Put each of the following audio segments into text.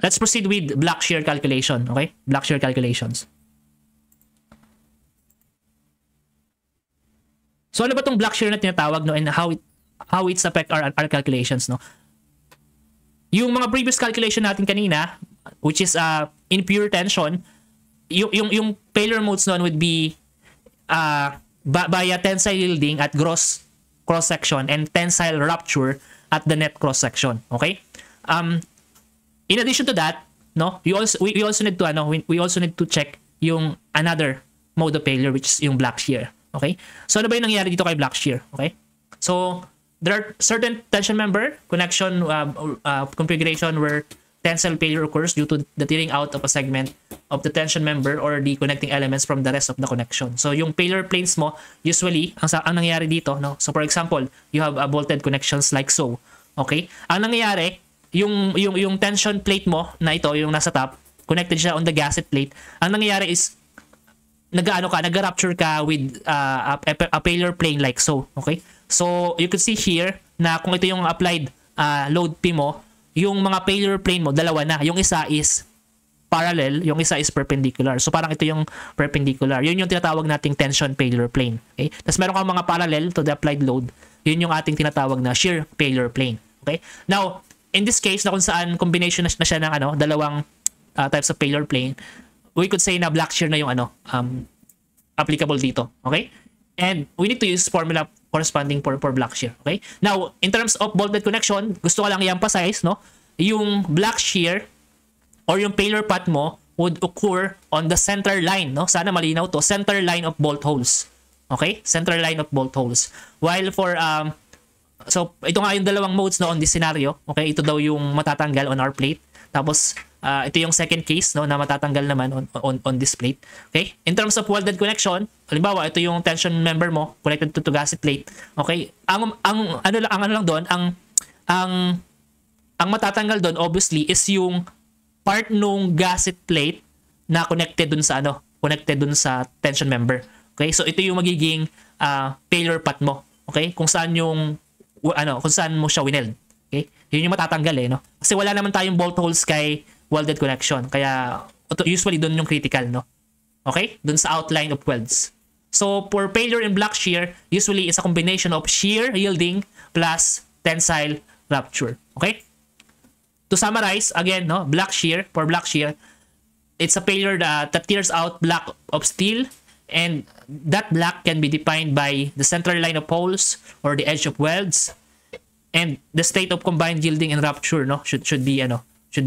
let's proceed with block shear calculation. Okay? Block shear calculations. So ano ba tong block shear na tinatawag, no, and how it's affect our calculations, no? Yung mga previous calculation natin kanina, which is in pure tension, yung failure modes noon would be via tensile yielding at gross cross section and tensile rupture at the net cross section. Okay? In addition to that, no, we also need to check yung another mode of failure, which is yung block shear. Okay? So ano ba yung nangyayari dito kay block shear? Okay? So there are certain tension member connection configuration where tensile failure occurs due to the tearing out of a segment of the tension member or the connecting elements from the rest of the connection. So yung failure planes mo, usually ang nangyayari dito, no? So for example, you have bolted connections like so. Okay? Ang nangyayari, yung tension plate mo na ito, yung nasa top, connected siya on the gasket plate. Ang nangyayari is nag-rupture ka with a failure plane like so. Okay? So you could see here na kung ito yung applied load P mo, yung mga failure plane mo, dalawa na. Yung isa is parallel, yung isa is perpendicular. So parang ito yung perpendicular. Yun yung tinatawag nating tension failure plane. Okay? Tapos meron kang mga parallel to the applied load. Yun yung ating tinatawag na shear failure plane. Okay? Now, in this case, na kung saan combination na siya ng dalawang types of failure plane, we could say na block shear na yung applicable dito. Okay? And we need to use formula corresponding for block shear. Okay? Now, in terms of bolted connection, gusto ko lang i-emphasize, no? Yung block shear or yung failure path mo would occur on the center line, no? Sana malinaw to, center line of bolt holes. Okay? Center line of bolt holes. While for so ito nga yung dalawang modes, no, on this scenario. Okay? Ito daw yung matatanggal on our plate. Tapos ito yung second case, no, na matatanggal naman on this plate. Okay? In terms of welded connection, halimbawa ito yung tension member mo connected to gasket plate. Okay? Ang matatanggal doon obviously is yung part nung gasket plate na connected dun sa tension member. Okay? So ito yung magiging failure path mo. Okay? Kung saan mo siya wineld. Okay? Yun yung matatanggal no? Kasi wala naman tayong bolt holes kay welded connection. Kaya usually doon yung critical, no? Okay? Doon sa outline of welds. So for failure in block shear, usually it's a combination of shear yielding plus tensile rupture. Okay? To summarize, again, no, for block shear, it's a failure that tears out block of steel, and that block can be defined by the center line of holes or the edge of welds, and the state of combined yielding and rupture, no, should be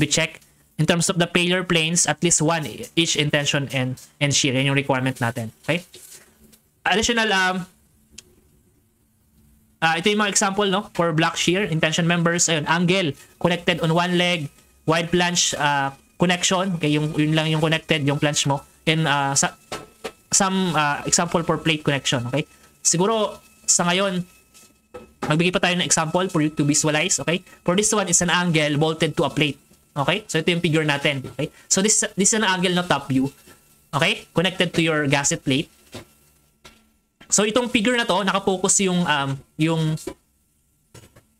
checked. In terms of the failure planes, at least one each in tension and shear. Yan yung requirement natin. Okay? Additional, ito yung mga example, no, for block shear in tension members. Ayun, angle connected on one leg, wide flange connection. Okay, yun lang yung connected, yung flange mo. And some example for plate connection. Okay? Siguro sa ngayon, magbigay pa tayo ng example for you to visualize. Okay? For this one is an angle bolted to a plate. Okay? So ito yung figure natin. Okay? So this is an angle na top view. Okay? Connected to your gasket plate. So itong figure na to, nakapokus yung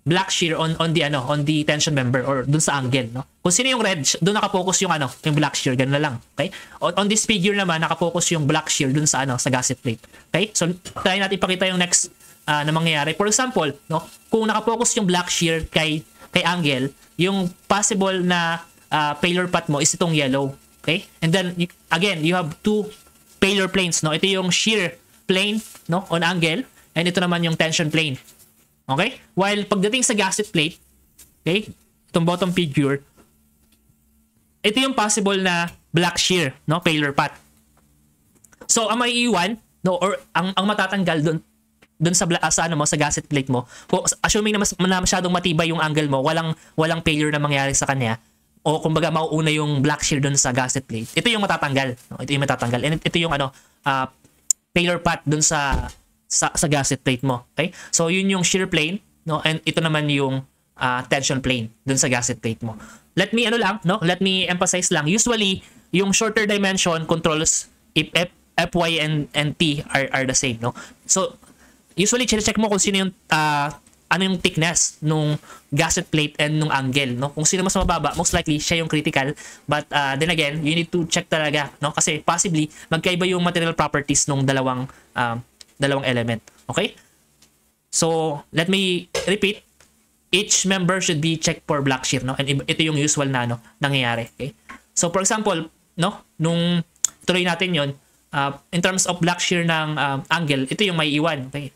block shear on the tension member or dun sa angle, no? Kung sino yung red, doon nakapokus yung yung block shear, ganun na lang. Okay? On this figure naman, nakapokus yung block shear dun sa sa gasket plate. Okay? So try natin ipakita yung next na mangyayari. For example, no, kung nakapokus yung block shear kay angle, yung possible na failure path mo is itong yellow. Okay? And then again, you have two failure planes, no? Ito yung shear plane, no, on angle, and ito naman yung tension plane. Okay? While pagdating sa gasket plate, okay, itong bottom figure, ito yung possible na block shear, no, failure path. So ang maiiwan, no, or ang matatanggal doon sa gasket plate mo, assuming na masyadong matibay yung angle mo, walang failure na mangyari sa kanya, o kumbaga mauuna yung block shear doon sa gasket plate, ito yung matatanggal, no? Ito yung matatanggal, and ito yung failure path doon sa gasket plate mo. Okay? So yun yung shear plane, no, and ito naman yung tension plane doon sa gasket plate mo. Let me emphasize lang, usually yung shorter dimension controls if F, Y, and T are the same, no? So usually check mo kung sino yung ano yung thickness nung gasket plate and nung angle, no? Kung sino mas mababa, most likely siya yung critical. But then again, you need to check talaga, no? Kasi possibly magkaiba yung material properties nung dalawang element. Okay? So, let me repeat. Each member should be checked for black shear, no? And ito yung usual na nangyayari, okay? So, for example, no, nung tuloy natin 'yon, in terms of black shear ng angle, ito yung may iwan, okay?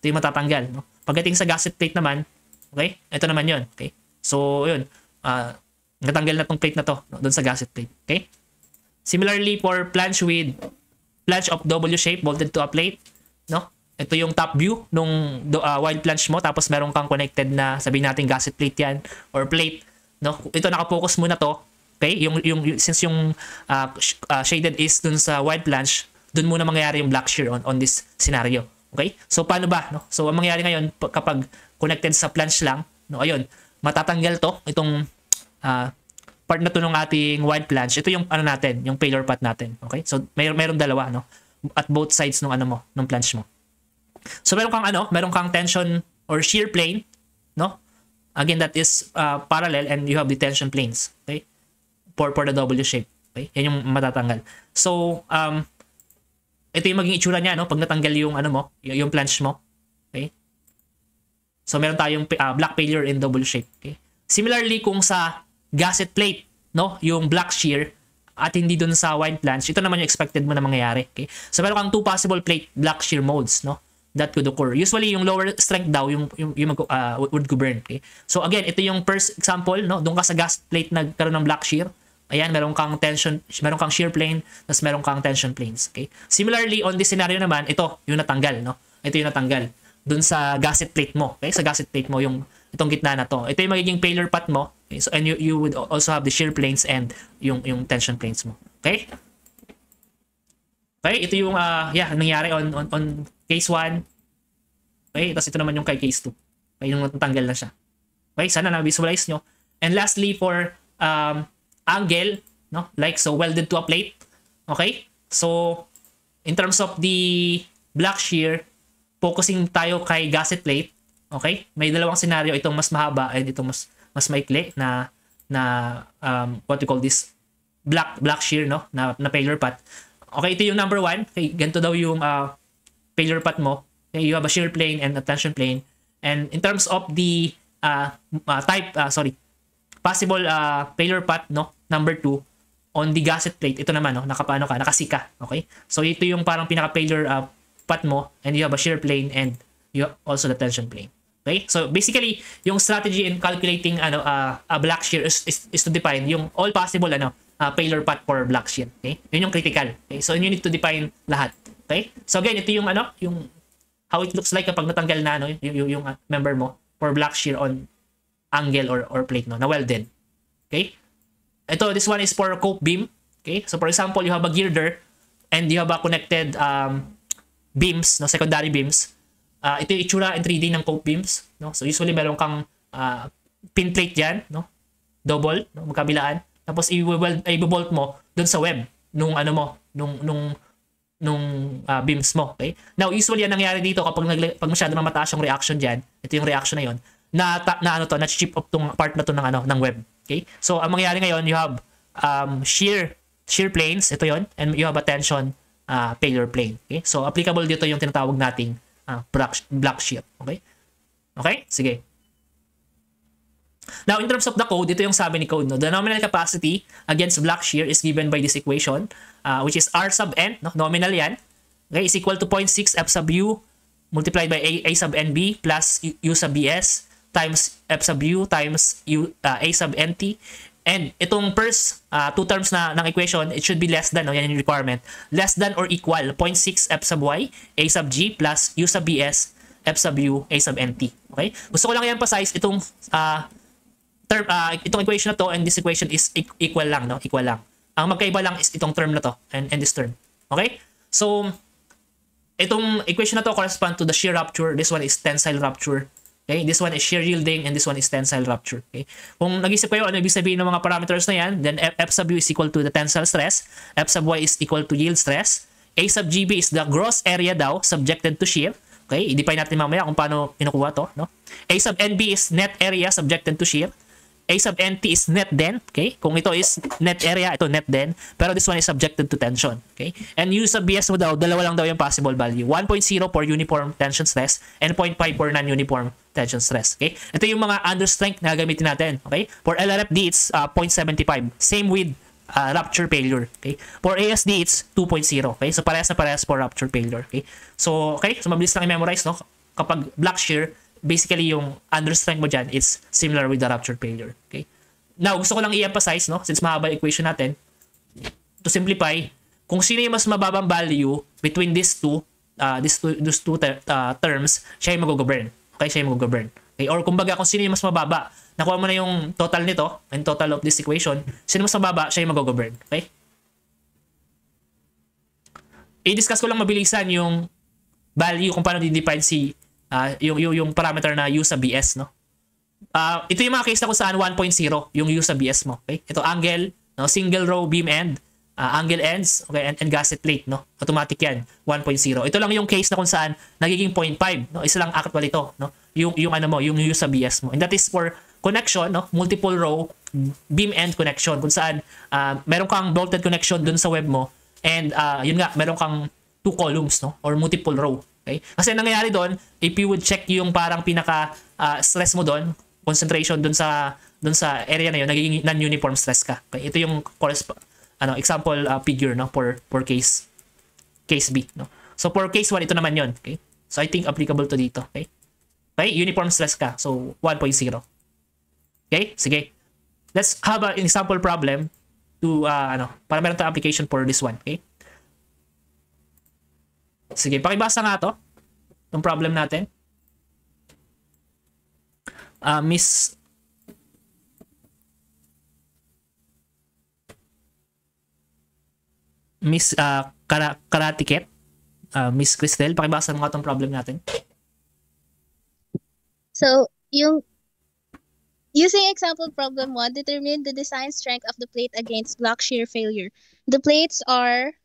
Ito yung matatanggal, no? Pagdating sa gasket plate naman, okay? Ito naman 'yon, okay? So, 'yun. Natanggal na tong plate na to, no, doon sa gasket plate, okay? Similarly for planche of W shape bolted to a plate, no? Ito yung top view nung wide planche mo, tapos meron kang connected na, sabihin natin gasket plate 'yan or plate, no? Ito naka-focus muna to, okay? Since yung shaded is dun sa wide planche, dun muna mangyayari yung black shear on this scenario. Okay? So paano ba, no? So ang mangyayari ngayon kapag connected sa planche lang, no, ayun, matatanggal to itong part na to ng ating wide planche. Ito yung ano natin, yung failure path natin. Okay? So mayroong dalawa, no? At both sides ng ng planche mo. So meron kang tension or shear plane, no? Again, that is parallel, and you have the tension planes, okay? For the W shape, okay? Yan yung matatanggal. So ito yung maging itsura niya, no? Pag natanggal yung yung planche mo, okay? So meron tayong black failure in W shape, okay? Similarly, kung sa gasket plate, no, yung black shear at hindi dun sa wide planche, ito naman yung expected mo na mangyayari, okay? So meron kang two possible plate black shear modes, no, that could occur. Usually yung lower strength daw yung would govern, okay? So again, ito yung first example, no, doon ka sa gasket plate nagkaroon ng black shear. Ayan, meron kang shear plane, tapos meron kang tension planes, okay? Similarly, on this scenario naman, ito yung natanggal, no? Ito yung natanggal dun sa gasket plate mo, okay? Sa gasket plate mo, itong gitna na to. Ito yung magiging failure path mo, okay? So, and you would also have the shear planes and yung tension planes mo, okay? Okay, ito yung nangyari on case 1. Okay, tapos ito naman yung kay case 2. Okay, yung natanggal na siya. Okay, sana na-visualize nyo. And lastly, for angle, no, like so welded to a plate, okay? So in terms of the black shear, focusing tayo kay gasket plate, okay? May dalawang scenario, itong mas mahaba and itong mas maikli na what we call this black shear, no, na failure path. Okay, ito yung number 1. Okay, ganito daw yung failure path mo. Okay, you have a shear plane and a tension plane. And in terms of the possible failure path, no, number 2 on the gasket plate, ito naman, no, nakasika, okay? So ito yung parang pinaka-failure path mo, and you have a shear plane and you have also the tension plane. Okay? So basically, yung strategy in calculating a black shear is to define yung all possible failure path for black shear, okay? Yun yung critical. Okay? So you need to define lahat. Okay? So again, ito yung yung how it looks like kapag natanggal na yung member mo for black shear on angle or plate, no, na welded. Okay? This one is for cope beam. Okay? So for example, you have a girder and you have a connected beams, no, secondary beams. Ito yung itsura in 3D ng cope beams, no? So usually meron kang pin plate diyan, no? Double, no, magkabilaan. Tapos i-bolt mo dun sa web nung beams mo, okay? Now usually ang nangyayari dito pag masyado na mataas yung reaction diyan, ito yung reaction na yon, na chip off tong part na to ng web. Okay? So ang mangyayari ngayon, you have shear planes, ito yon, and you have a tension failure plane. Okay? So applicable dito yung tinatawag nating black shear. Okay? Okay? Sige. Now in terms of the code, ito yung sabi ni code, no? The nominal capacity against black shear is given by this equation, which is R sub n, no? Nominal yan. Okay? Is equal to 0.6 F sub U multiplied by A sub NB plus U sub BS times F sub U times A sub NT. And itong first two terms ng equation, it should be less than, no, yan yung requirement, less than or equal 0.6 F sub Y A sub G plus U sub BS F sub U A sub NT. Okay? Gusto ko lang i-emphasize itong term, itong equation na to and this equation is equal lang, no? Equal lang. Ang magkaiba lang is itong term na to and this term. Okay? So itong equation na to correspond to the shear rupture. This one is tensile rupture. Okay, this one is shear yielding and this one is tensile rupture. Okay? Kung nag-isip kayo ano ibig sabihin ng mga parameters na yan, then F sub U is equal to the tensile stress, F sub Y is equal to yield stress, A sub GB is the gross area daw subjected to shear. Okay, i-define natin mamaya kung paano kinukuha to, no? A sub NB is net area subjected to shear. A sub NT is net den, okay? Kung ito is net area, ito net den, pero this one is subjected to tension, okay? And U sub BS mo daw, dalawa lang daw yung possible value. 1.0 for uniform tension stress and 0.5 for non-uniform tension stress, okay? Ito yung mga under strength na gamitin natin, okay? For LRFD, it's 0.75. Same with rupture failure, okay? For ASD, it's 2.0, okay? So parehas na parehas for rupture failure, okay? So, okay? So mabilis lang i-memorize, no? Kapag block shear, basically yung under strength mo dyan, it's similar with the rupture failure, okay? Now, gusto ko lang i-emphasize, no? Since mahaba equation natin, to simplify, kung sino yung mas mababang value between these two terms, siya yung mag-govern, okay? Siya yung mag-govern, okay? Or kumbaga, kung sino yung mas mababa, nakuha mo na yung total nito, and total of this equation, sino mas mababa, siya yung mag-govern, okay? I-discuss ko lang mabilisan yung value kung paano di-define si yung parameter na U sa BS, no? Ito yung mga case na kung saan 1.0 yung U sa BS mo, okay? Ito angle, no? Single row beam end, angle ends, okay? And gasket plate, no? Automatic yan, 1.0. Ito lang yung case na kung saan nagiging 0.5, no? Isa lang actual ito, no? Yung ano mo, yung U sa BS mo. And that is for connection, no? Multiple row beam end connection kung saan meron kang bolted connection dun sa web mo and yun nga, meron kang 2 columns, no? Or multiple row. Okay? Kasi nangyayari doon, if you would check yung parang pinaka stress mo doon, concentration doon sa area na yun, nagiging non-uniform stress ka. Okay? Ito yung example figure, no, for case B, no. So for case 1 ito naman 'yon, okay? So I think applicable to dito, okay? Okay, uniform stress ka. So 1.0. Okay? Sige. Let's have an example problem to para meron tayong application for this one, okay? Sige, pakibasa nga to. Itong problem natin. Miss Karatiket. Miss Cristel, pakibasa nga itong problem natin. So, using example problem 1, determine the design strength of the plate against block shear failure. The plates are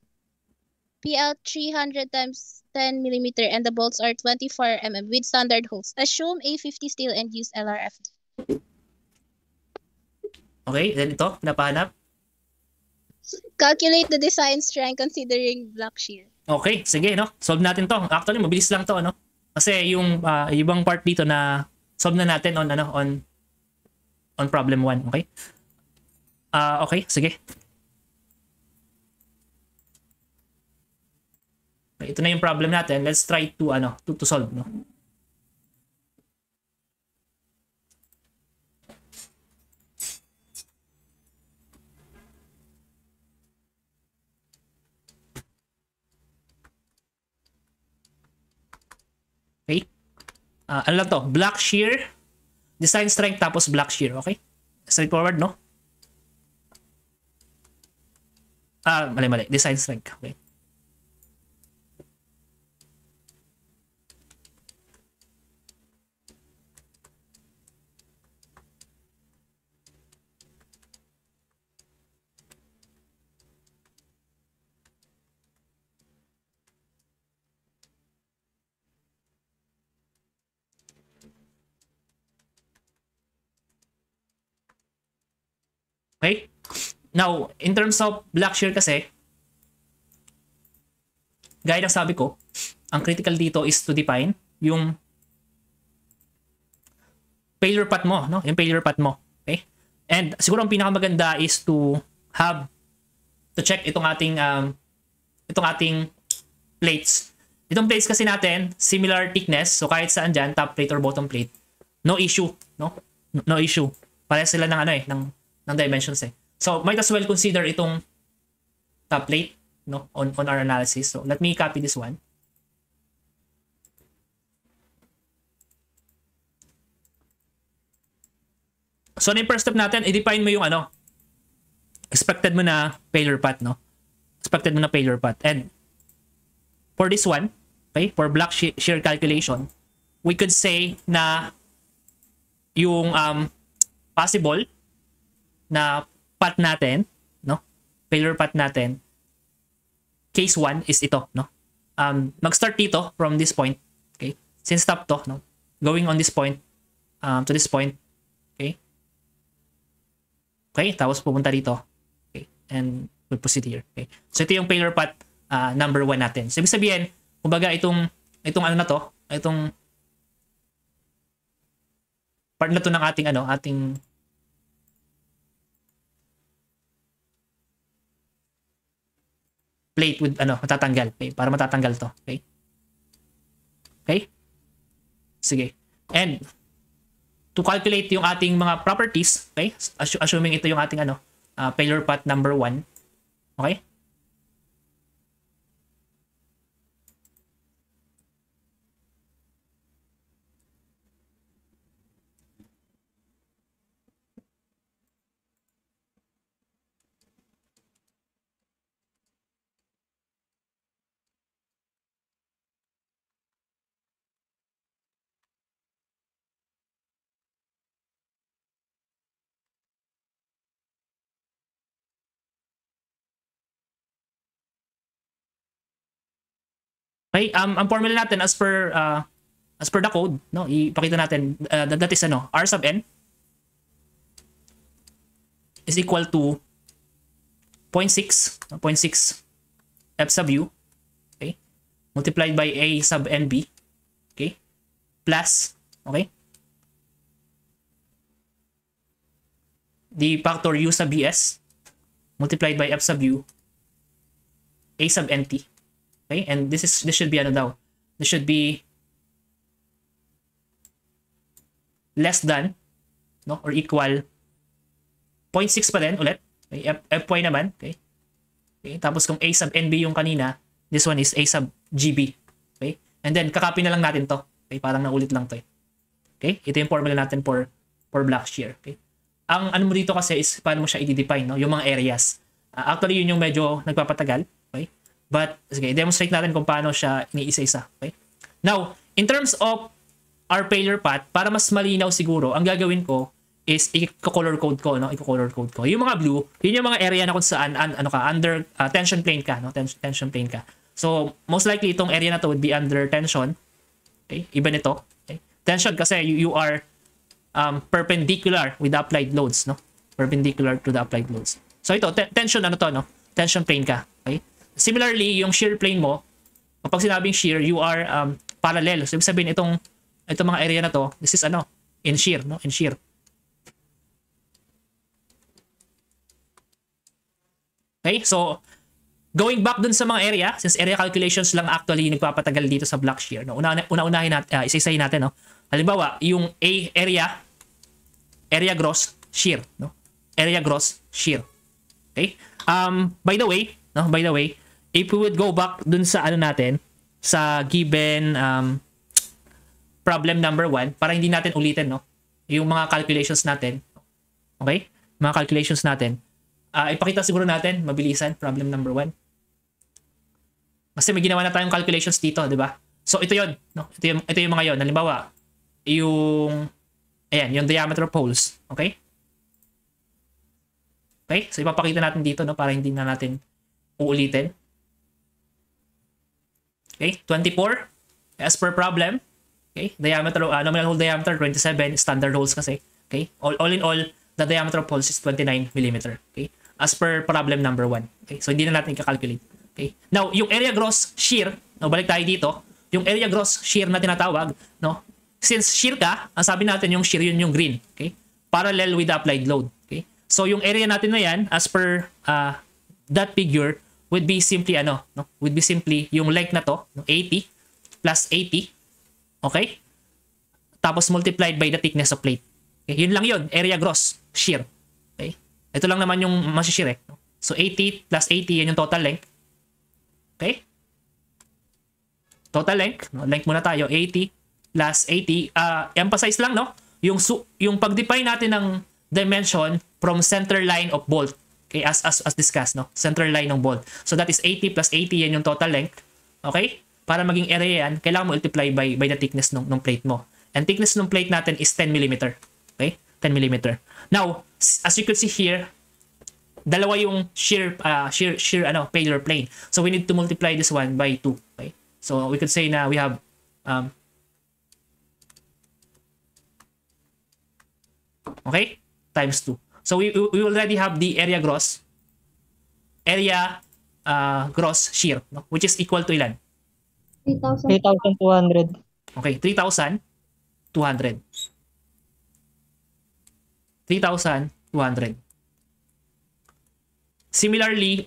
PL 300 times 10 millimeter and the bolts are 24 mm with standard holes. Assume A50 steel and use LRFD. Okay, then ito, napahanap. Calculate the design strength considering block shear. Okay, sige, no? Solve natin to. Actually, mabilis lang to, no? Kasi yung ibang part dito na solve na natin on problem 1, okay? Okay, sige. Okay, ito na yung problem natin. Let's try to solve, no? Okay? Ano lang to? Block shear, design strength, tapos block shear, okay? Straightforward, no? Mali. Design strength, okay? Okay? Now, in terms of block shear kasi, gaya ng sabi ko, ang critical dito is to define yung failure path mo, no? Yung failure path mo. Okay? And siguro ang pinakamaganda is to check itong ating plates. Itong plates kasi natin, similar thickness. So kahit saan dyan, top plate or bottom plate, no issue, no? No issue. Parehas sila ng dimensions eh. So might as well consider itong top plate, no, on our analysis. So let me copy this one. So yung first step natin, i-define mo yung expected mo na failure path, no? Expected mo na failure path. And for this one, okay, for block shear calculation, we could say na yung possible na path natin, no? Failure path natin, case 1 is ito, no? Mag-start dito from this point, okay? since top to, no? Going on this point, to this point, okay? Okay, tapos pupunta dito. Okay, and we'll proceed here. Okay. So ito yung failure path number 1 natin. So ibig sabihin, kumbaga itong ano na to, itong part na to ng ating plate with matatanggal. Okay, para matatanggal to. Okay? Okay? Sige. And to calculate yung ating mga properties, okay? Assuming ito yung ating failure path number 1. Okay? Okay, ang formula natin as per the code, no, ipakita natin that is R sub n is equal to 0.6 f sub u, okay, multiplied by a sub nb, okay, plus, okay, the factor u sub bs multiplied by f sub u a sub nt. Okay, and this should be this should be less than, no, or equal 0.6 pa din ulit. Okay, fy naman, okay. Okay, tapos kung a sub nb yung kanina, this one is a sub gb. Okay? And then kakopy na lang natin to. Okay, parang naulit lang to. Okay? Ito yung formula natin for block shear, okay? Ang ano mo dito kasi is paano mo siya i-define, no? Yung mga areas. Actually yun yung medyo nagpapatagal, okay? But, sige, demonstrate natin kung paano siya iniisa-isa. Okay? Now, in terms of our failure path, para mas malinaw siguro, ang gagawin ko is i-color code ko, no? I-color code ko. Yung mga blue, yun yung mga area na kung saan, under tension plane ka, no? Tension plane ka. So, most likely, itong area na to would be under tension. Okay? Iba nito. Okay? Tension kasi you are perpendicular with the applied loads, no? Perpendicular to the applied loads. So, ito, tension, no? Tension plane ka. Okay? Similarly, yung shear plane mo, kapag sinabing shear, you are parallel. So, ibig sabihin, itong mga area na to, this is in shear, no? In shear. Okay? So, going back dun sa mga area, since area calculations lang actually nagpapatagal dito sa block shear, no? Una-unahin natin, isa-isahin natin, no? Halimbawa, yung area gross shear, no? Area gross shear. Okay? By the way, if we would go back dun sa natin, sa given problem number 1, para hindi natin ulitin, no? Yung mga calculations natin. Okay? Mga calculations natin. Ipakita siguro natin, mabilisan, problem number 1. Kasi may ginawa na tayong calculations dito, di ba? So, ito yon, no? Ito yung mga yon. Halimbawa, yung diameter of holes. Okay? Okay? So, ipapakita natin dito, no? Para hindi na natin uulitin. Okay, 24 as per problem. Okay, diameter, nominal hole diameter 27, standard holes kasi. Okay, all in all, the diameter of holes is 29 mm. Okay, as per problem number 1. Okay, so hindi na natin i-calculate. Okay, now yung area gross shear, no, balik tayo dito. Yung area gross shear na tinatawag, no, since shear ka, ang sabi natin yung shear yun yung green. Okay, parallel with the applied load. Okay, so yung area natin na yan, as per that figure, would be simply would be simply yung length na to, 80 plus 80, okay? Tapos multiplied by the thickness of plate. Okay, yun lang yun, area gross shear. Okay? Ito lang naman yung masishare. So 80 plus 80, yan yung total length. Okay? Total length, no? Length muna tayo, 80 plus 80. Emphasize lang, no? Yung pag-define natin ng dimension from center line of bolt. Okay, as discussed, no? Center line ng bolt. So that is 80 plus 80, yan yung total length. Okay? Para maging area yan, kailangan mo multiply by the thickness ng plate mo. And thickness ng plate natin is 10 mm. Okay? 10 mm. Now, as you can see here, dalawa yung shear failure plane. So we need to multiply this one by 2. Okay? So we could say na we have Okay? Times 2. So we already have the area gross shear, no? Which is equal to ilan? 3,200. Okay, 3,200. 3,200. Similarly,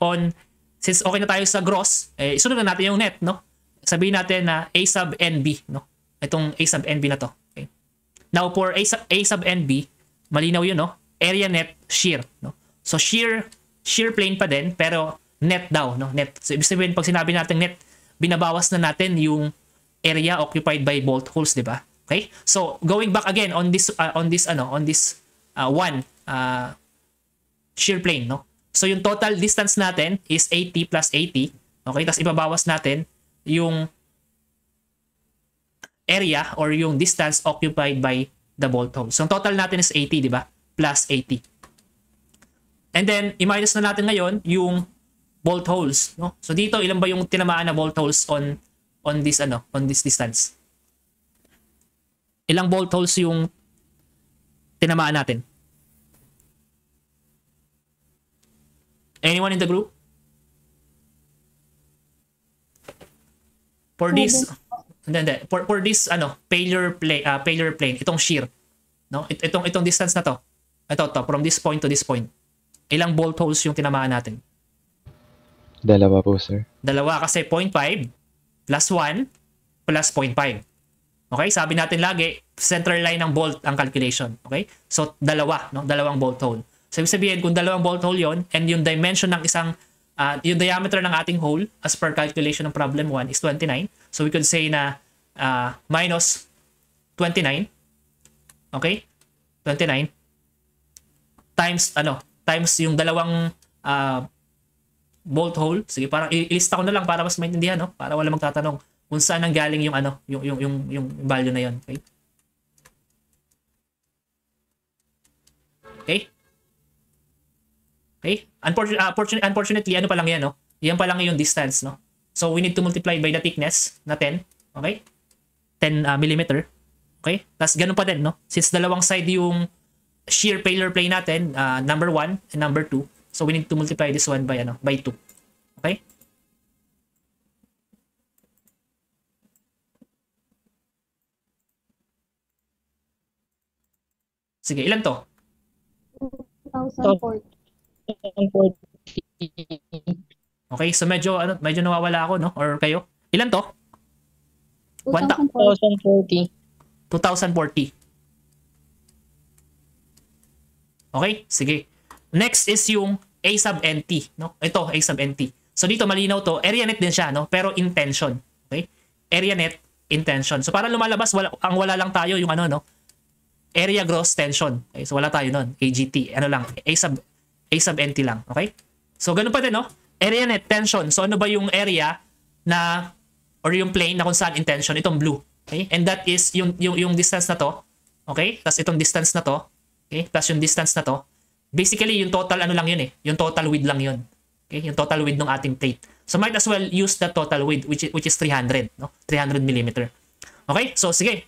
since okay na tayo sa gross, isunod na natin yung net, no? Sabihin natin na A sub NB, no? Itong A sub NB na to. Okay? Now, for A sub NB, malinaw yun, no? Area net shear, no? So, shear plane pa din, pero net daw, no? Net. So, ibig sabihin, pag sinabi natin net, binabawas na natin yung area occupied by bolt holes, di ba? Okay? So, going back again on this shear plane, no? So, yung total distance natin is 80 plus 80. Okay? Tapos, ibabawas natin yung area or yung distance occupied by the bolt hole. So, ang total natin is 80, di ba? Plus 80. And then, i-minus na natin ngayon yung bolt holes, no? So, dito, ilan ba yung tinamaan na bolt holes on this distance? Ilang bolt holes yung tinamaan natin? Anyone in the group? For this failure plane, itong shear, no? Itong distance na to. Ito from this point to this point. Ilang bolt holes yung tinamaan natin? Dalawa po, sir. Dalawa kasi 0.5 plus 1 plus 0.5. Okay? Sabi natin lagi, center line ng bolt ang calculation. Okay? So, dalawang bolt hole. So, ibig sabihin, kung dalawang bolt hole yon and yung dimension ng yung diameter ng ating hole as per calculation ng problem 1 is 29. So, we could say na minus 29. Okay? 29 times yung dalawang bolt hole. Sige, parang ilista ko na lang para mas maintindihan, no? Para wala magtatanong kung saan ang galing yung yung value na yon. Okay? Okay? Okay? Unfortunately, ano pa lang yan, no? Yan pa lang yung distance, no? So, we need to multiply by the thickness na 10. Okay? 10 millimeter. Okay? Tapos, ganun pa din, no? Since dalawang side yung shear failure plane natin, number 1 and number 2. So, we need to multiply this one by 2. Okay? Sige, ilan to? 1,040. Okay, so medyo nawawala ako, no? Or kayo? Ilan to? 1,040. 2,040. Okay? Sige. Next is yung A sub NT, no? Ito, A sub NT. So dito malinaw to, area net din siya, no? Pero in tension. Okay? Area net in tension. So para lumalabas, wala lang tayo yung no? Area gross tension. Okay? So wala tayo nun. AGT. Ano lang? A sub NT lang. Okay? So ganun pa din, no? Area net tension. So ano ba yung area na or yung plane na kung saan in tension? Itong blue. Okay? And that is yung distance na to. Okay? Tapos itong distance na to. Okay? Plus yung distance na to. Basically, yung total lang yun eh. Yung total width lang yun. Okay? Yung total width ng ating plate. So might as well use the total width which is 300, no? 300 mm. Okay? So sige.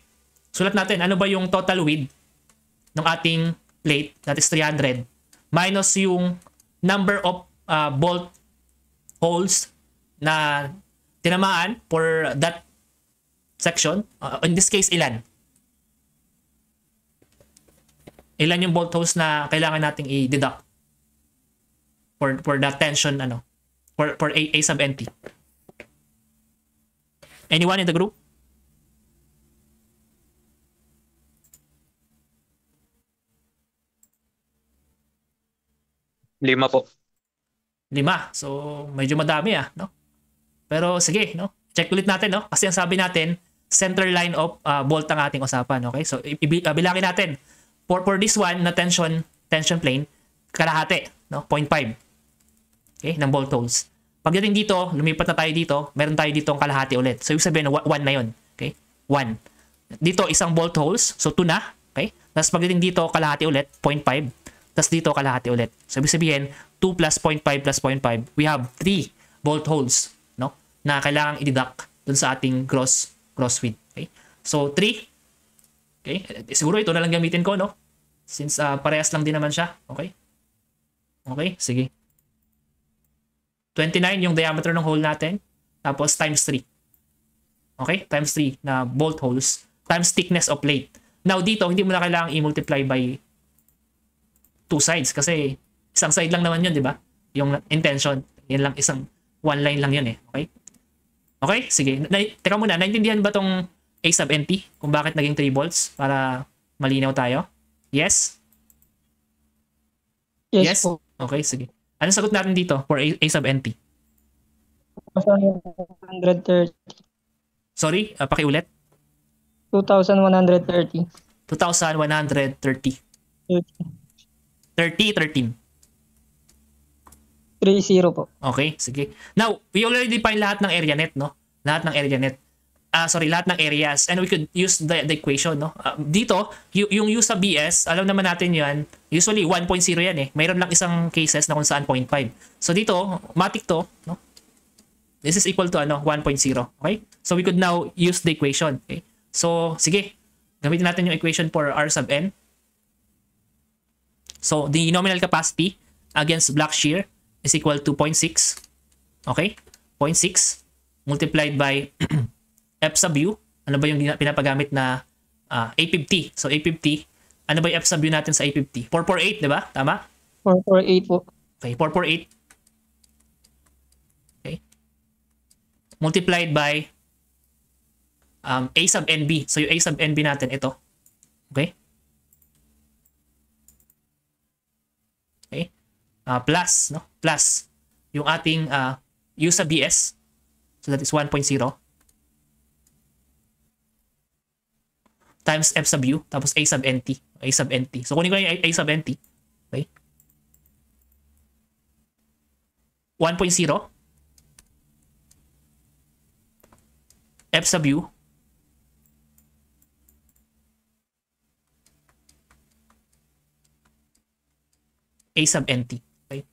Sulat natin ano ba yung total width ng ating plate, that is 300, minus yung number of bolt holes na tinamaan for that section. In this case, ilan? Ilan yung bolt holes na kailangan nating i-deduct for that tension, for A sub NT? Anyone in the group? Lima po. 5. So, medyo madami no? Pero sige, no? Check ulit natin, no? Kasi ang sabi natin, center line of bolt ang ating usapan, okay? So, bilangin natin. For this one na tension plane, kalahati, no? 0.5. Okay, ng bolt holes. Pagdating dito, lumipat na tayo dito, meron tayo dito ang kalahati ulit. So, ibig sabihin, 1 na yun. Okay? 1. Dito, isang bolt holes. So, 2 na. Okay? Tapos, pagdating dito, kalahati ulit, 0.5. Tapos, dito, kalahati ulit. So, ibig sabihin, 2 plus 0.5 plus 0.5, we have 3 bolt holes, no? Na kailangang i-deduct dun sa ating gross width. Okay? So, 3. Okay? Siguro ito na lang gamitin ko, no? Since parehas lang din naman siya. Okay? Okay, sige. 29 yung diameter ng hole natin. Tapos times 3. Okay? Times 3 na bolt holes. Times thickness of plate. Now dito, hindi mo na kailangang i-multiply by 2 sides. Kasi isang side lang naman yun, di ba? Yung intention. Yan lang, isang one line lang yun eh. Okay? Okay? Sige. Teka muna, naintindihan ba tong A sub NT? Kung bakit naging 3 volts? Para malinaw tayo? Yes? Yes po. Okay, sige. Anong sagot natin dito for A sub NT? 2,130. Sorry, pakiulit. 2,130. 2,130. 13. 30 po. Okay, sige. Now, we already define lahat ng area net, no? Lahat ng area net. Lahat ng areas. And we could use the equation, no? Dito, yung U sa BS, alam naman natin yan, usually 1.0 yan eh. Mayroon lang isang cases na kung saan 0.5. So dito, matik to, no? This is equal to 1.0, okay? So we could now use the equation, okay? So, sige. Gamitin natin yung equation for R sub N. So, the nominal capacity against block shear is equal to 0.6. Okay? 0.6 multiplied by F sub U. Ano ba yung pinapagamit na A50? So, A50. Ano ba yung F sub U natin sa A50? 448, di ba? Tama? 448 po. Okay, 448. Okay. Multiplied by A sub NB. So, yung A sub NB natin, ito. Okay? Okay? Plus, no? Plus yung ating U sub BS. So, that is 1.0 times F sub U, tapos A sub NT. A sub NT. So, kunin ko yung A sub NT. Okay? 1.0 F sub U A sub NT. Okay?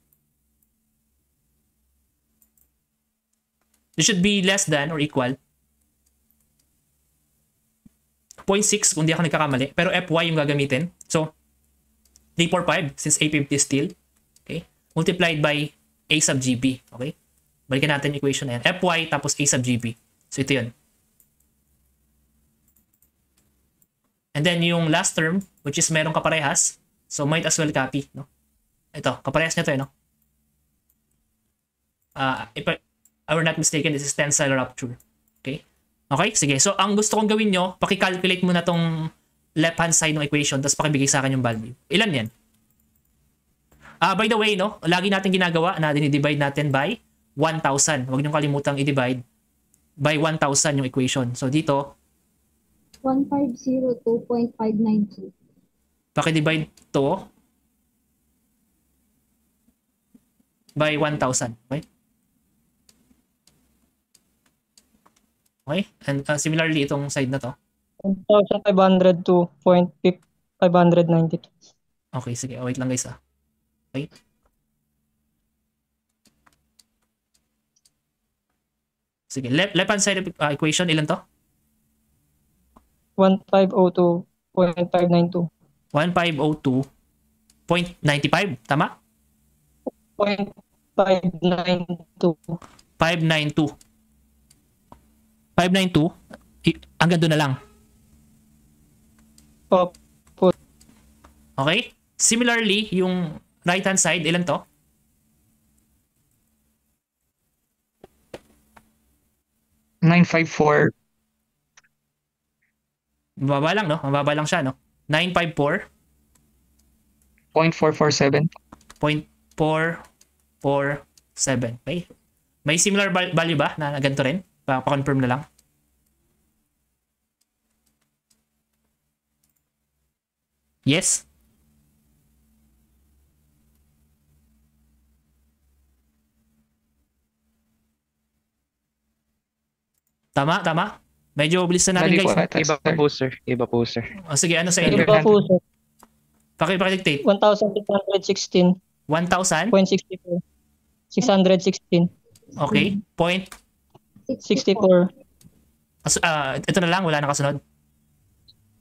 This should be less than or equal 0.6 kung di ako nagkakamali. Pero FY yung gagamitin. So, 345 since A50 is steel. Okay? Multiplied by A sub GB. Okay? Balikan natin yung equation na yan. FY tapos A sub GB. So, ito yun. And then, yung last term, which is merong kaparehas. So, might as well copy. No? Ito, kaparehas nito, no? If I were not mistaken, this is tensile rupture. Okay? Okay, sige. So, ang gusto kong gawin nyo, pakicalculate mo na tong left-hand side ng equation, tapos pakibigay sa akin yung value. Ilan yan? By the way, no, lagi natin ginagawa na dinidivide natin by 1,000. Huwag nyo kalimutang i-divide by 1,000 yung equation. So, dito, 1502.592. pakidivide to by 1,000. Okay? Okay? And similarly, itong side na to. 1,500 to 0.592. Okay, sige. Wait lang guys Okay. Sige. Left-hand side equation, ilan to? 1502.592. 1502.95. Tama? 0.592. 592. 592. Hanggang doon na lang. Opo. Okay? Similarly, yung right-hand side, ilan to? $954. Mababa lang, no? Mababa lang siya, no? 954. 0.447. 0.447. Okay? May similar value ba na ganito rin? Pa-confirm na lang. Yes? Tama, tama. Medyo bilis na natin, Bali po guys. ata, Iba sir. po, sir. Iba po, sir. Sige, ano sa inyo? Iba po, sir. Pakidictate. 1,616.64. 1,000? 616. Okay. Point. 64. Ito na lang, wala na kasunod.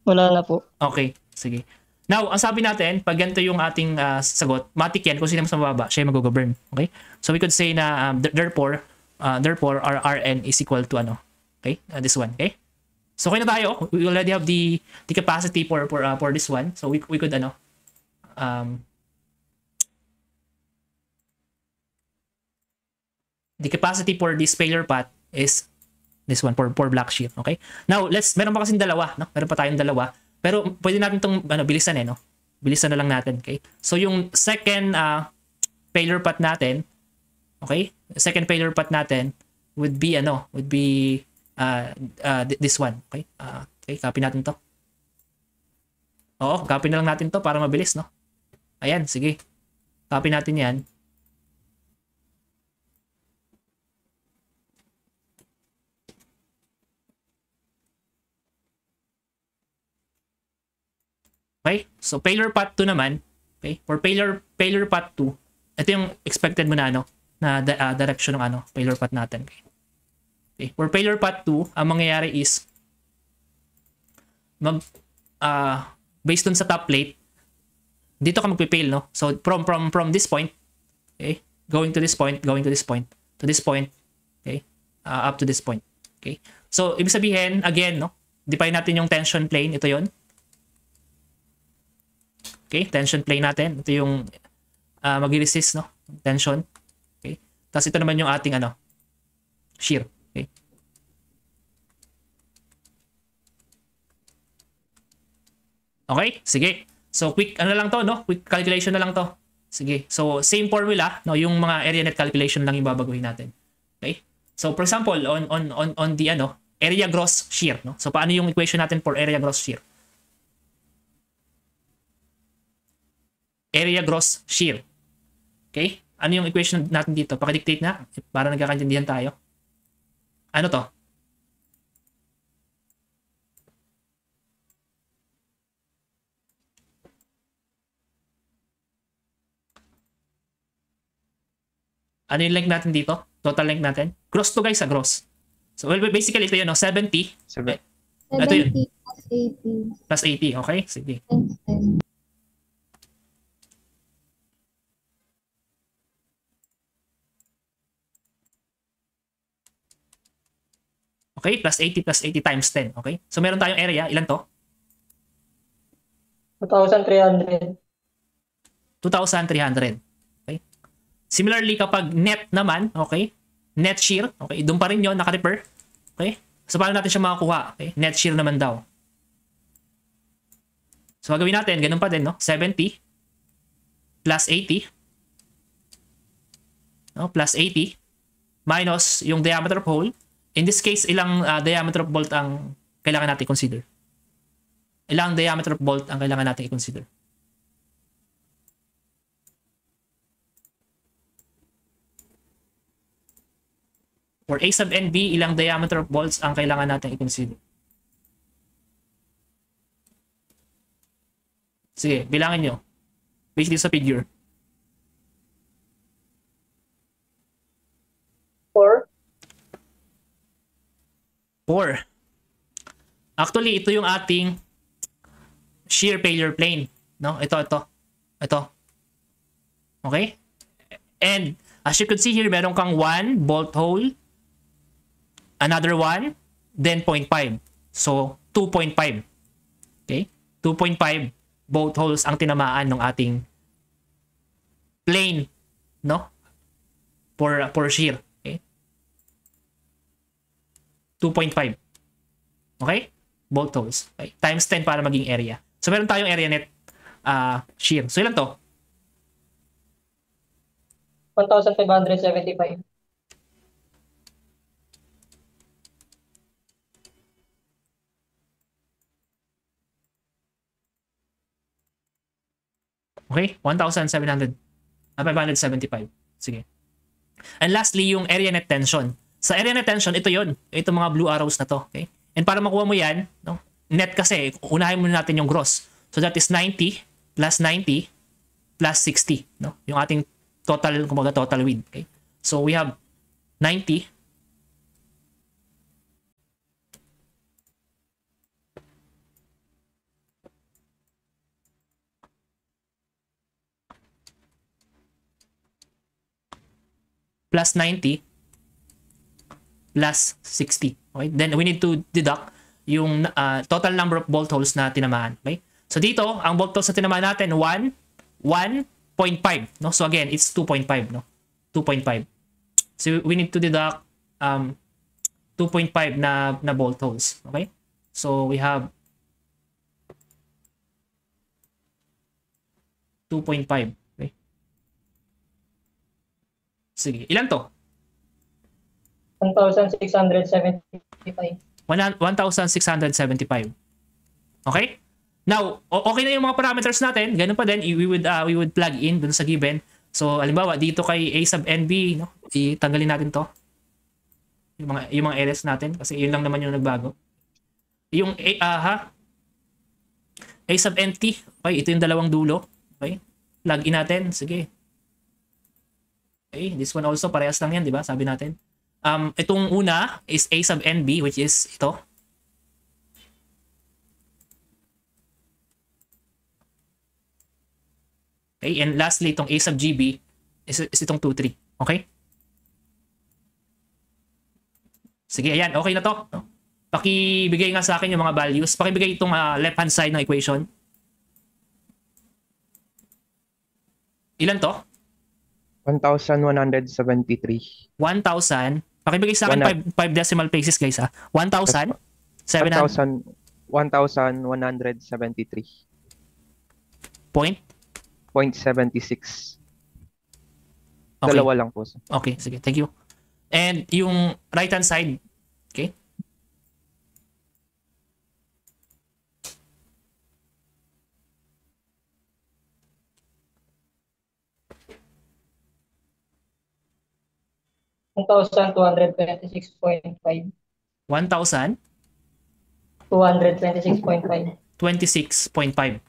Wala na po. Okay, sige. Now, ang sabi natin, pag ganito yung ating sagot, matik yan, kung sino mas mababa, siya yung mag-govern. Okay? So we could say na therefore, our Rn is equal to ano? Okay? This one. Okay? So okay na tayo. We already have the capacity for this one. So we could ano the capacity for this failure path is this one for black shear. Okay? Now, meron pa kasing dalawa, no? Meron pa tayong dalawa. Pero pwede natin itong bilisan no? Bilisan na lang natin, okay? So yung second failure path natin, okay? The second failure path natin would be this one, okay? Okay, copy natin to. Oo, copy na lang natin to para mabilis, no? Ayan, sige. Copy natin 'yan. Okay? So failure path 2 naman, okay? For failure path 2, ito yung expected mo na direction ng failure path natin. Okay? For failure path 2, ang mangyayari is based dun sa top plate, dito ka magpe-fail, no? So from this point, okay? Going to this point, to this point, okay? Up to this point. Okay? So ibig sabihin, again, no? Define natin yung tension plane, ito 'yon. Okay, tension plane natin. Ito yung mag-resist, no? Tension. Okay. Tapos ito naman yung ating shear. Okay. Okay, sige. So quick lang to, no? Quick calculation na lang to. Sige. So same formula, no? Yung mga area net calculation lang yung babaguhin natin. Okay? So for example, on the area gross shear, no? So paano yung equation natin for area gross shear? Area gross shear. Okay? Ano yung equation natin dito? Pakidictate na para nagkakaintindihan tayo. Ano to? Ano yung length natin dito? Total length natin? Gross to guys, gross. So well, basically ito yun, 70. 70 Ito yun. plus 80. Plus 80, okay? Sige. Times 10. Okay, plus 80 times 10. Okay? So meron tayong area. Ilan to? 2,300. 2,300. Okay? Similarly, kapag net naman, okay? Net shear, okay? Doon pa rin yun, naka-refer. Okay? So paano natin siya makakuha? Okay? Net shear naman daw. So gagawin natin, ganun pa din, no? 70 plus 80. No? Plus 80 minus yung diameter of hole. In this case, ilang diameter of bolt ang kailangan natin i-consider? Ilang diameter of bolt ang kailangan natin i-consider? For A sub NB, ilang diameter of bolts ang kailangan natin i-consider? Sige, bilangin nyo. Based dito sa figure. 4. 4. Actually, ito yung ating shear failure plane. No? Ito. Okay? And as you could see here, meron kang 1 bolt hole, another 1, then 0.5. So, 2.5. Okay? 2.5 bolt holes ang tinamaan ng ating plane, no? For shear. 2.5. Okay? Bolt holes. Okay? Times 10 para maging area. So, meron tayong area net shear. So, ilan to? 1,575. Okay? 1,700. 575. Sige. And lastly, yung area net tension. Sa area net tension, ito yon. Ito mga blue arrows na to. Okay? And para makuha mo yan, no? Net kasi, unahin muna natin yung gross. So that is 90 plus 90 plus 60. No? Yung ating total, kumbaga total width. Okay? So we have 90 plus 90 plus 60. Okay? Then we need to deduct yung total number of bolt holes na tinamaan. Okay? So dito, ang bolt holes na tinamaan natin 1.5, no? So again, it's 2.5, no? 2.5. So we need to deduct 2.5 na bolt holes. Okay? So we have 2.5. Okay? Sige, ilan to? 1,675. 1,675. Okay? Now, okay na yung mga parameters natin. Ganun pa din, we would plug in dun sa given. So, halimbawa, dito kay A sub NB, no? Itanggalin natin to. Yung mga LS natin kasi yun lang naman yung nagbago. Yung A sub NT, okay, ito yung dalawang dulo. Okay? Plug in natin. Sige. Okay, this one also parehas lang yan, di ba? Sabi natin. Itong una is A sub NB, which is ito. Okay, and lastly, itong A sub GB is itong 2, 3. Okay? Sige, ayan. Okay na to. Pakibigay nga sa akin yung mga values. Pakibigay itong left-hand side ng equation. Ilan to? 1,173. 1,000. Pakibigay sa akin 5 decimal places, guys, ha? 1,000. 1,173. Point? 0.76. Okay. Dalawa lang po. Okay, sige. Thank you. And yung right-hand side, okay? $1,226.5. 1,000? 226.5. 26.5.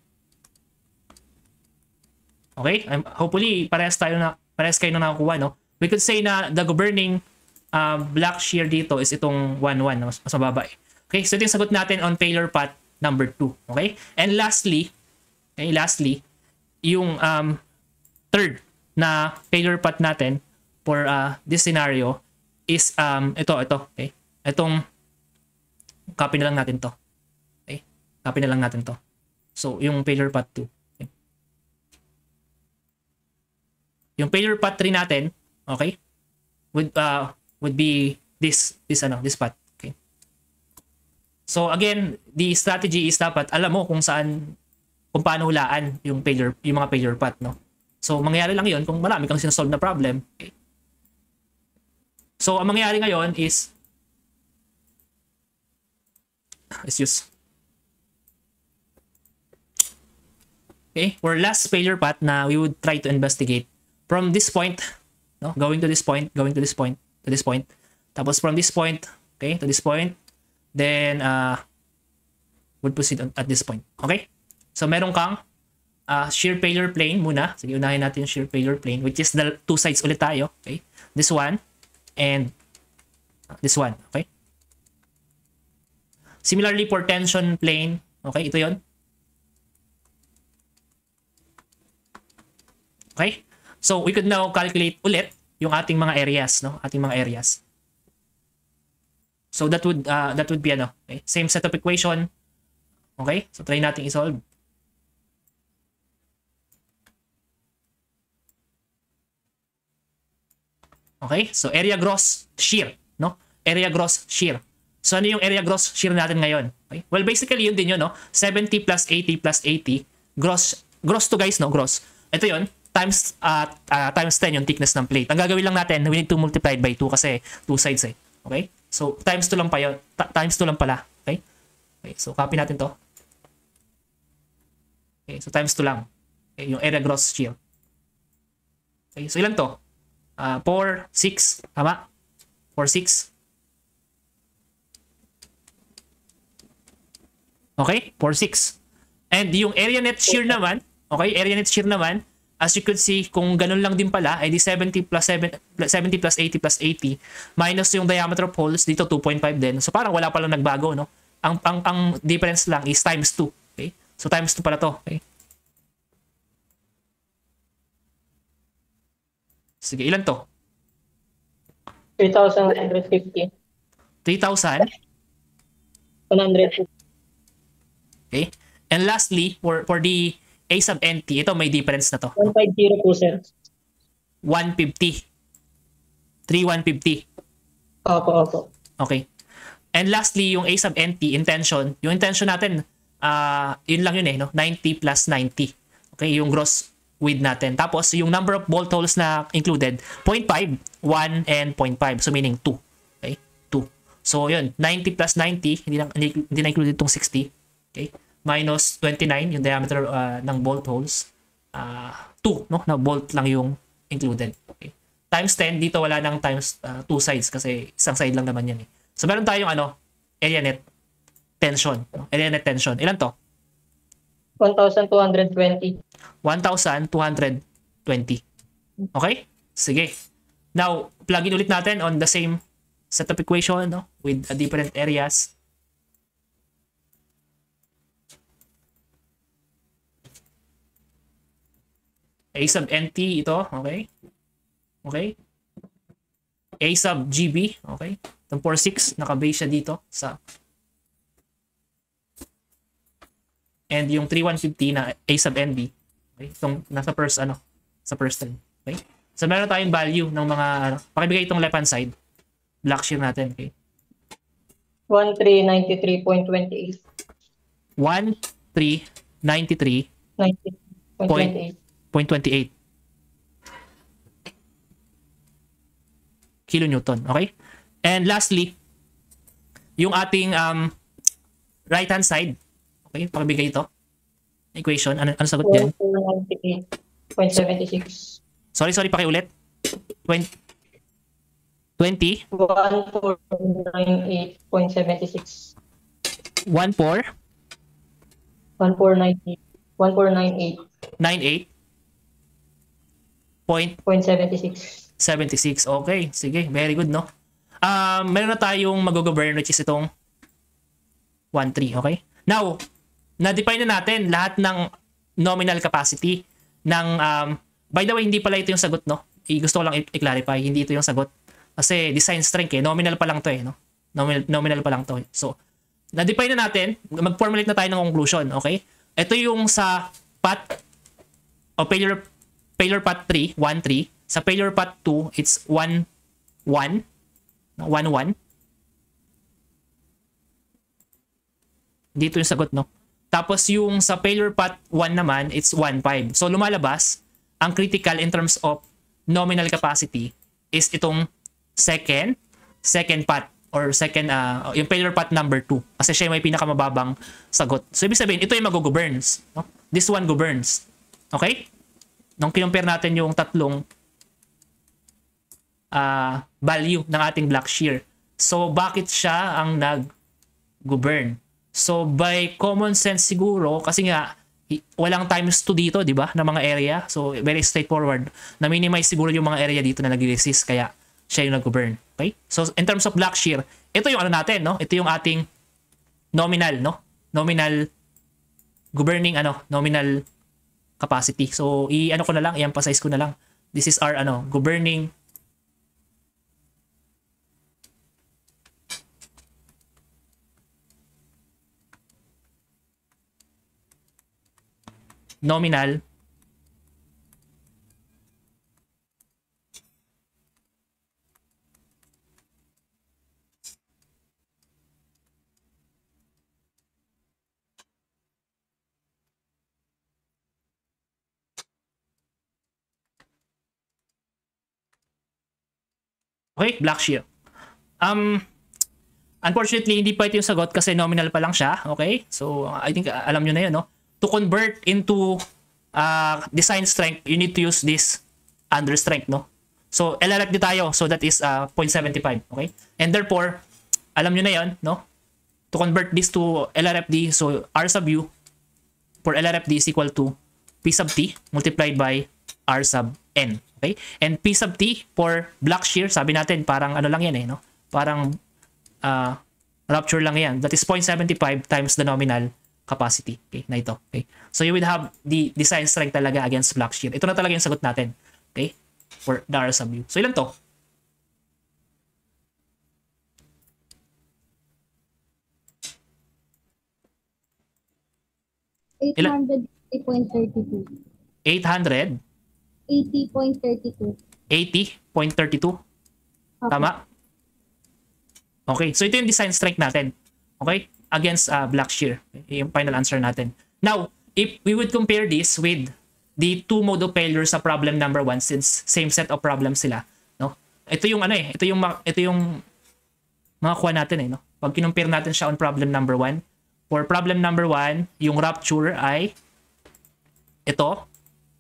Okay? Hopefully, parehas kayo na nakakuha, no? We could say na the governing black shear dito is itong 1,1, no? Mas mababa eh. Okay? So, ito yung sagot natin on failure path number 2. Okay? And lastly, yung third na failure path natin for this scenario is ito. Okay? Itong copy na lang natin to. Okay? Copy na lang natin to. So, yung failure path 2. Yung failure path 3 natin, okay, would be this path. Okay. So again, the strategy is dapat alam mo kung paano hulaan yung mga failure path, no? So mangyayari lang 'yon kung marami kang sinasolve na problem. Okay. So ang mangyayari ngayon is okay, for last failure path na we would try to investigate from this point, no, going to this point, to this point. Tapos from this point, okay, to this point, then would proceed at this point. Okay? So meron kang shear failure plane muna. Sige, unahin natin yung shear failure plane, which is the two sides ulit tayo. Okay? This one and this one. Okay? Similarly for tension plane, okay, ito 'yon. Okay? So we could now calculate ulit yung ating mga areas, no? Ating mga areas. So that would be ano, okay? Same set of equation. Okay? So try nating i-solve. Okay? So area gross shear, no? Area gross shear. So ano yung area gross shear natin ngayon? Okay? Well, basically yun din yun, no? 70 plus 80 plus 80 gross to, guys, no? Gross. Ito yun. Times 10 yung thickness ng plate. Ang gagawin lang natin, we need to multiply by 2 kasi two sides eh. Okay? So times 2 lang pa yun. Times 2 lang pala. Okay? Okay, so copy natin to. Okay, so times 2 lang. Okay, yung area gross shear. Okay, so ilan to? 4, 6, tama? 4, 6. Okay? 4, 6. And yung area net shear naman, okay, area net shear naman, as you could see, kung ganun lang din pala, ay di 70 plus 80 plus 80 minus yung diameter of holes, dito 2.5 din. So parang wala palang nagbago, no? Ang difference lang is times 2. Okay? So times 2 pala to. Okay? Sige, ilan to? 3,150. 3,000. 150. Okay? And lastly, for the A sub NT, ito may difference na to. 150 po, sir. 150. 3,150. Opo. Okay. And lastly, yung A sub NT, intention. Yung intention natin, yun lang yun eh, no? 90 plus 90. Okay, yung gross width natin. Tapos, yung number of bolt holes na included, 0.5, 1, and 0.5. So, meaning 2. Okay, 2. So, yun, 90 plus 90, hindi na included itong 60. Okay, minus 29, yung diameter ng bolt holes. 2, no? Na bolt lang yung included. Okay. Times 10, dito wala nang times 2 sides kasi isang side lang naman yan eh. So, meron tayong area net tension. No? Area net tension. Ilan to? 1,220. 1,220. Okay? Sige. Now, plug in ulit natin on the same set of equation, no? With different areas. A sub NT ito, okay? Okay? A sub GB, okay? Itong 4,6, naka-base siya dito sa and yung 3,150 na A sub NB, okay? Itong nasa first sa first term, okay? So meron tayong value ng mga pakibigay itong left hand side. Black shear natin, okay? 1,393.28. 1,393.28 90.28. kilonewton, okay? And lastly, yung ating right hand side, okay? Pakibigay ito. Equation, ano sagot diyan? 1,498.76. Sorry, pakiulit. 20 1,498.76. 14 1,498.76. 98.76. Okay, sige. Very good, no? Meron na tayong mag-govern which is itong 1,3, okay? Now, na-define na natin lahat ng nominal capacity ng by the way, hindi pala ito yung sagot, no? Gusto ko lang i-clarify, hindi ito yung sagot. Kasi design strength eh, nominal pa lang to eh, no? Nominal pa lang to. So, na-define na natin, mag-formulate na tayo ng conclusion, okay? Ito yung sa path o failure path 3, 1-3. Sa failure path 2, it's 1-1. 1-1. Dito yung sagot, no? Tapos yung sa failure path 1 naman, it's 1-5. So lumalabas, ang critical in terms of nominal capacity is itong second path or second, yung failure path number 2. Kasi siya may pinakamababang sagot. So ibig sabihin, ito yung mag-governs. No? This one governs. Okay? Nung kinumpare natin yung tatlong value ng ating black shear. So bakit siya ang nag-govern? So by common sense siguro, kasi nga walang times 2 dito, di ba, na mga area. So very straightforward. Na-minimize siguro yung mga area dito na nag-resist, kaya siya yung nag-govern. Okay? So in terms of black shear, ito yung ano natin, no? Ito yung ating nominal, no? Nominal governing nominal capacity. So i-ano ko na lang, i-emphasize ko na lang. This is our governing nominal okay, black shear. Unfortunately, hindi pa ito yung sagot kasi nominal pa lang siya. Okay? So, I think alam nyo na yun, no? To convert into design strength, you need to use this under strength, no? So, LRFD tayo. So, that is 0.75. Okay? And therefore, alam nyo na yun, no? To convert this to LRFD, so R sub U for LRFD is equal to P sub T multiplied by R sub N. Okay? And P sub T for black shear, sabi natin, parang ano lang yan eh, no? Parang rupture lang yan. That is 0.75 times the nominal capacity. Okay, na ito. Okay. So you will have the design strength talaga against black shear. Ito na talaga yung sagot natin. Okay? For the R sub U. So ilan to? 880.32. 800 80.32. 80.32. Tama? Okay, so ito yung design strength natin. Okay? Against Blackshear. Yung final answer natin. Now, if we would compare this with the two mode of failure sa problem number 1 since same set of problems sila, no? Ito yung ano eh, ito yung mga kuha natin eh, no? Pag kinumpare natin siya on problem number 1, for problem number 1, yung rupture ay ito.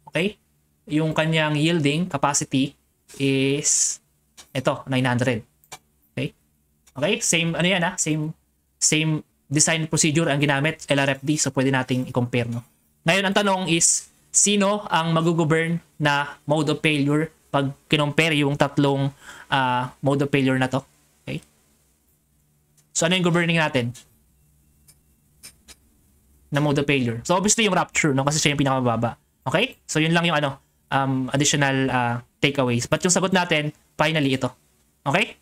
Okay? Yung kanyang yielding capacity is ito, 900. Okay? Okay? Same ano yan same design procedure ang ginamit, LRFD, so pwede nating i-compare, no? Ngayon ang tanong is sino ang mag-govern na mode of failure pag kinompare yung tatlong mode of failure na to? Okay? So ano yung governing natin na mode of failure? So obviously yung rupture, no? Kasi siya yung pinakamababa. Okay? So yun lang yung additional takeaways. But yung sagot natin, finally ito. Okay?